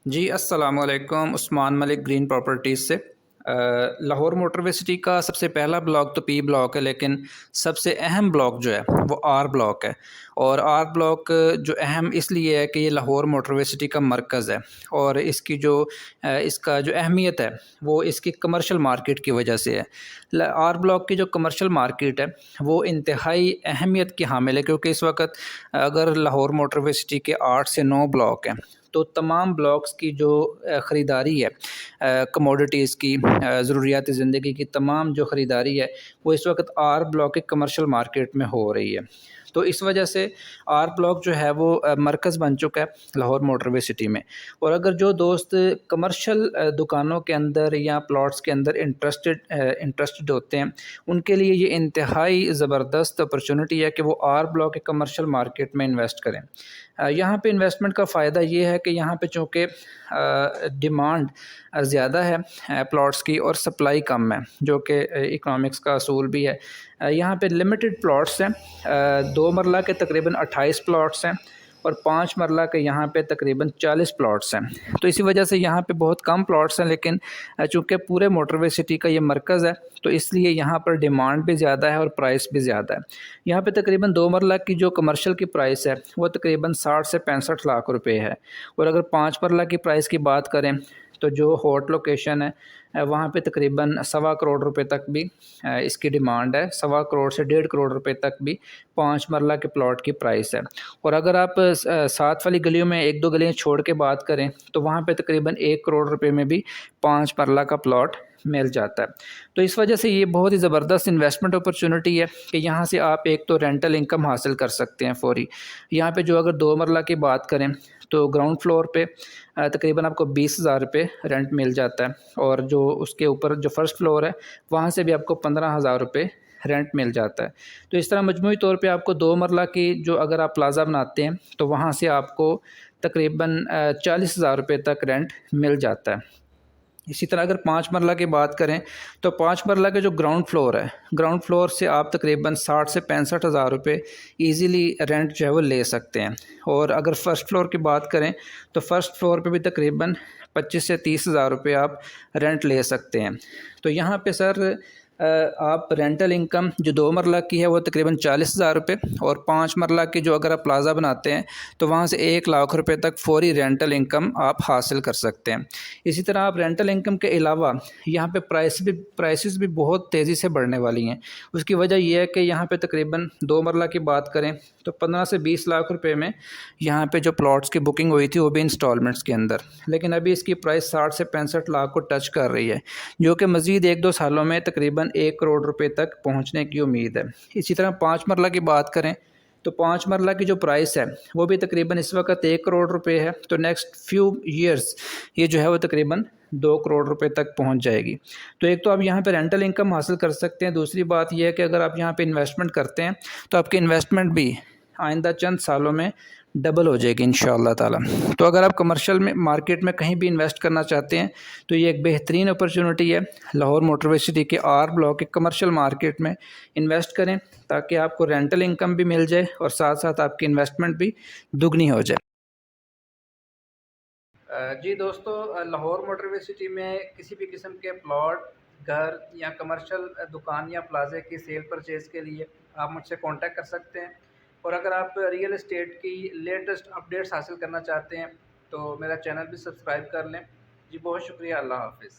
जी, अस्सलाम वालेकुम। Usman Malik green properties से। लाहौर मोटरवे सिटी का सबसे पहला ब्लॉक तो पी ब्लॉक है, लेकिन सबसे अहम ब्लॉक जो है वो आर ब्लॉक है। और आर ब्लॉक जो अहम इसलिए है कि ये लाहौर मोटरवे सिटी का मरकज़ है। और इसकी जो इसका जो अहमियत है वो इसकी कमर्शियल मार्केट की वजह से है। आर ब्लॉक की जो कमर्शियल मार्केट है वो इंतहाई अहमियत की हामिल है, क्योंकि इस वक्त अगर लाहौर मोटरवे सिटी के 8 से 9 ब्लॉक हैं, तो तमाम ब्लॉक्स की जो ख़रीदारी है, कमोडिटीज़ की, ज़रूरियात ज़िंदगी की तमाम जो ख़रीदारी है वो इस वक्त आर ब्लॉक के कमर्शियल मार्केट में हो रही है। तो इस वजह से आर ब्लॉक जो है वो मरकज़ बन चुका है लाहौर मोटरवे सिटी में। और अगर जो दोस्त कमर्शियल दुकानों के अंदर या प्लॉट्स के अंदर इंटरेस्टेड होते हैं, उनके लिए ये इंतहाई ज़बरदस्त अपॉर्चुनिटी है कि वो आर ब्लॉक के कमर्शियल मार्केट में इन्वेस्ट करें। यहाँ पे इन्वेस्टमेंट का फ़ायदा ये है कि यहाँ पे चूँकि डिमांड ज़्यादा है प्लॉट्स की और सप्लाई कम है, जो कि इकोनॉमिक्स का असूल भी है। यहाँ पे लिमिटेड प्लॉट्स हैं। 2 मरला के तकरीबन 28 प्लॉट्स हैं और 5 मरला के यहाँ पे तकरीबन 40 प्लॉट्स हैं। तो इसी वजह से यहाँ पे बहुत कम प्लॉट्स हैं, लेकिन चूँकि पूरे मोटरवे सिटी का ये मरकज़ है, तो इसलिए यहाँ पर डिमांड भी ज़्यादा है और प्राइस भी ज़्यादा है। यहाँ पे तकरीबन 2 मरला की जो कमर्शियल की प्राइस है वो तकरीबन 60 से 65 लाख रुपए है। और अगर 5 मरला की प्राइस की बात करें, तो जो हॉट लोकेशन है वहाँ पे तकरीबन 1.25 करोड़ रुपए तक भी इसकी डिमांड है। 1.25 करोड़ से 1.5 करोड़ रुपए तक भी 5 मरला के प्लॉट की प्राइस है। और अगर आप साथ वाली गलियों में 1-2 गलियाँ छोड़ के बात करें, तो वहाँ पे तकरीबन 1 करोड़ रुपए में भी 5 मरला का प्लॉट मिल जाता है। तो इस वजह से ये बहुत ही ज़बरदस्त इन्वेस्टमेंट अपॉर्चुनिटी है कि यहाँ से आप एक तो रेंटल इनकम हासिल कर सकते हैं फ़ौरी। यहाँ पे जो अगर 2 मरला की बात करें, तो ग्राउंड फ्लोर पे तकरीबन आपको 20,000 रुपये रेंट मिल जाता है। और जो उसके ऊपर जो फर्स्ट फ्लोर है, वहाँ से भी आपको 15,000 रुपये रेंट मिल जाता है। तो इस तरह मजमूई तौर पे आपको 2 मरला की जो अगर आप प्लाज़ा बनाते हैं, तो वहाँ से आपको तकरीबन 40,000 रुपये तक रेंट मिल जाता है। इसी तरह अगर 5 मरला की बात करें, तो 5 मरला के जो ग्राउंड फ्लोर है, ग्राउंड फ्लोर से आप तकरीबन 60 से 65 हज़ार रुपये ईज़िली रेंट जो है वो ले सकते हैं। और अगर फ़र्स्ट फ्लोर की बात करें, तो फ़र्स्ट फ्लोर पे भी तकरीबन 25 से 30 हज़ार रुपये आप रेंट ले सकते हैं। तो यहाँ पे सर आप रेंटल इनकम जो 2 मरला की है वो तकरीबन 40,000 रुपये, और 5 मरला की जो अगर आप प्लाज़ा बनाते हैं, तो वहाँ से 1 लाख रुपए तक फ़ौरी रेंटल इनकम आप हासिल कर सकते हैं। इसी तरह आप रेंटल इनकम के अलावा यहाँ पे प्राइसेस भी बहुत तेज़ी से बढ़ने वाली हैं। उसकी वजह यह है कि यहाँ पे तकरीबन 2 मरला की बात करें, तो 15 से 20 लाख रुपए में यहाँ पे जो प्लॉट्स की बुकिंग हुई थी वो भी इंस्टॉलमेंट्स के अंदर, लेकिन अभी इसकी प्राइस 60 से 65 लाख को टच कर रही है, जो कि मज़ीद 1-2 सालों में तकरीबन 1 करोड़ रुपए तक पहुँचने की उम्मीद है। इसी तरह 5 मरला की बात करें, तो 5 मरला की जो प्राइस है वो भी तकरीबन इस वक्त 1 करोड़ रुपए है। तो नेक्स्ट फ्यू ईयर्स ये जो है वो तकरीबन 2 करोड़ रुपए तक पहुंच जाएगी। तो एक तो आप यहाँ पे रेंटल इनकम हासिल कर सकते हैं। दूसरी बात यह है कि अगर आप यहाँ पे इन्वेस्टमेंट करते हैं, तो आपकी इन्वेस्टमेंट भी आइंदा चंद सालों में डबल हो जाएगी इंशाअल्लाह ताला। तो अगर आप कमर्शियल में मार्केट में कहीं भी इन्वेस्ट करना चाहते हैं, तो ये एक बेहतरीन अपॉर्चुनिटी है। लाहौर मोटरवे सिटी के आर ब्लॉक के कमर्शियल मार्केट में इन्वेस्ट करें, ताकि आपको रेंटल इनकम भी मिल जाए और साथ साथ आपकी इन्वेस्टमेंट भी दुगनी हो जाए। जी दोस्तों, लाहौर मोटरवे सिटी में किसी भी किस्म के प्लॉट, घर या कमर्शियल दुकान या प्लाजे की सेल परचेज़ के लिए आप मुझसे कांटेक्ट कर सकते हैं। और अगर आप रियल एस्टेट की लेटेस्ट अपडेट्स हासिल करना चाहते हैं, तो मेरा चैनल भी सब्सक्राइब कर लें। जी बहुत शुक्रिया। अल्लाह हाफ़िज़।